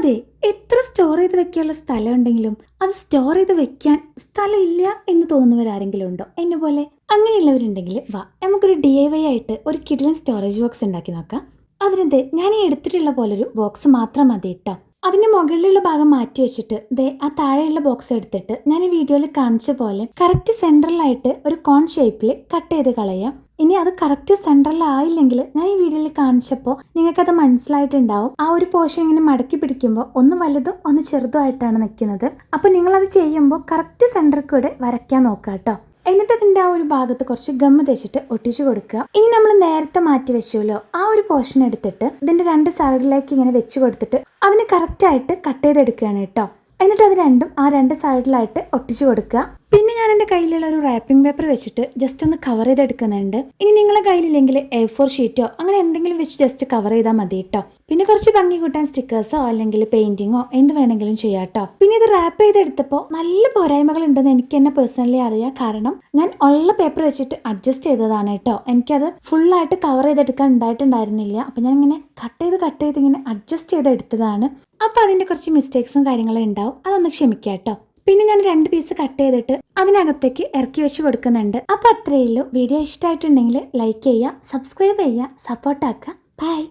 അതെ, എത്ര സ്റ്റോർ ചെയ്ത് വെക്കാനുള്ള സ്ഥലം ഉണ്ടെങ്കിലും അത് സ്റ്റോർ ചെയ്ത് വെക്കാൻ സ്ഥലമില്ല എന്ന് തോന്നുന്നവരാരെങ്കിലും ഉണ്ടോ? എന്നെ പോലെ അങ്ങനെയുള്ളവരുണ്ടെങ്കിൽ വാ, നമുക്കൊരു DIY ആയിട്ട് ഒരു കിഡിലൻ സ്റ്റോറേജ് ബോക്സ് ഉണ്ടാക്കി നോക്കാം. അതിനെന്ത്, ഞാൻ ഈ എടുത്തിട്ടുള്ള പോലൊരു ബോക്സ് മാത്രം മതി കേട്ടോ. അതിന്റെ മുകളിലുള്ള ഭാഗം മാറ്റി വെച്ചിട്ട് ആ താഴെയുള്ള ബോക്സ് എടുത്തിട്ട് ഞാൻ ഈ വീഡിയോയിൽ കാണിച്ച പോലെ കറക്റ്റ് സെൻട്രലായിട്ട് ഒരു കോൺ ഷേപ്പിൽ കട്ട് ചെയ്ത് കളയാം. ഇനി അത് കറക്റ്റ് സെൻട്രൽ ആയില്ലെങ്കിൽ ഞാൻ ഈ വീഡിയോയിൽ കാണിച്ചപ്പോൾ നിങ്ങൾക്കത് മനസ്സിലായിട്ടുണ്ടാവും. ആ ഒരു പോർഷൻ ഇങ്ങനെ മടക്കി പിടിക്കുമ്പോൾ ഒന്ന് വലുതും ഒന്ന് ചെറുതും ആയിട്ടാണ് നിൽക്കുന്നത്. അപ്പോൾ നിങ്ങളത് ചെയ്യുമ്പോൾ കറക്റ്റ് സെൻറ്ററിൽ കൂടെ വരയ്ക്കാൻ നോക്കുക കേട്ടോ. എന്നിട്ട് അതിൻ്റെ ആ ഒരു ഭാഗത്ത് കുറച്ച് ഗമ്മ് തേച്ചിട്ട് ഒട്ടിച്ചു കൊടുക്കുക. ഇനി നമ്മൾ നേരത്തെ മാറ്റി വെച്ചുല്ലോ, ആ ഒരു പോർഷൻ എടുത്തിട്ട് ഇതിൻ്റെ രണ്ട് സൈഡിലേക്ക് ഇങ്ങനെ വെച്ച് കൊടുത്തിട്ട് അതിന് കറക്റ്റായിട്ട് കട്ട് ചെയ്തെടുക്കുകയാണ് കേട്ടോ. എന്നിട്ട് അത് രണ്ടും ആ രണ്ട് സൈഡിലായിട്ട് ഒട്ടിച്ചു കൊടുക്കുക. പിന്നെ ഞാൻ എൻ്റെ കയ്യിലുള്ള ഒരു റാപ്പിംഗ് പേപ്പർ വെച്ചിട്ട് ജസ്റ്റ് ഒന്ന് കവർ ചെയ്തെടുക്കുന്നുണ്ട്. ഇനി നിങ്ങളെ കയ്യിലില്ലെങ്കിൽ A4 ഷീറ്റോ അങ്ങനെ എന്തെങ്കിലും വെച്ച് ജസ്റ്റ് കവർ ചെയ്താൽ മതി കേട്ടോ. പിന്നെ കുറച്ച് ഭംഗി കൂട്ടാൻ സ്റ്റിക്കേഴ്സോ അല്ലെങ്കിൽ പെയിന്റിങ്ങോ എന്ത് വേണമെങ്കിലും ചെയ്യാം കേട്ടോ. പിന്നെ ഇത് റാപ്പ് ചെയ്തെടുത്തപ്പോൾ നല്ല പോരായ്മകൾ ഉണ്ടെന്ന് എനിക്ക് തന്നെ പേഴ്സണലി അറിയാം. കാരണം ഞാൻ ഉള്ള പേപ്പർ വെച്ചിട്ട് അഡ്ജസ്റ്റ് ചെയ്തതാണ് കേട്ടോ. എനിക്കത് ഫുള്ളായിട്ട് കവർ ചെയ്തെടുക്കാൻ ഉണ്ടായിട്ടുണ്ടായിരുന്നില്ല. അപ്പം ഞാൻ ഇങ്ങനെ കട്ട് ചെയ്ത് ഇങ്ങനെ അഡ്ജസ്റ്റ് ചെയ്തെടുത്തതാണ്. അപ്പോൾ അതിൻ്റെ കുറച്ച് മിസ്റ്റേക്സും കാര്യങ്ങളും ഉണ്ടാവും, അതൊന്ന് ക്ഷമിക്കാം കേട്ടോ. പിന്നെ ഞാൻ 2 പീസ് കട്ട് ചെയ്തിട്ട് അതിനകത്തേക്ക് ഇറക്കി വെച്ച് കൊടുക്കുന്നുണ്ട്. അപ്പോൾ അത്രയേ ഉള്ളൂ. വീഡിയോ ഇഷ്ടമായിട്ടുണ്ടെങ്കിൽ ലൈക്ക് ചെയ്യുക, സബ്സ്ക്രൈബ് ചെയ്യുക, സപ്പോർട്ടാക്കുക. ബൈ.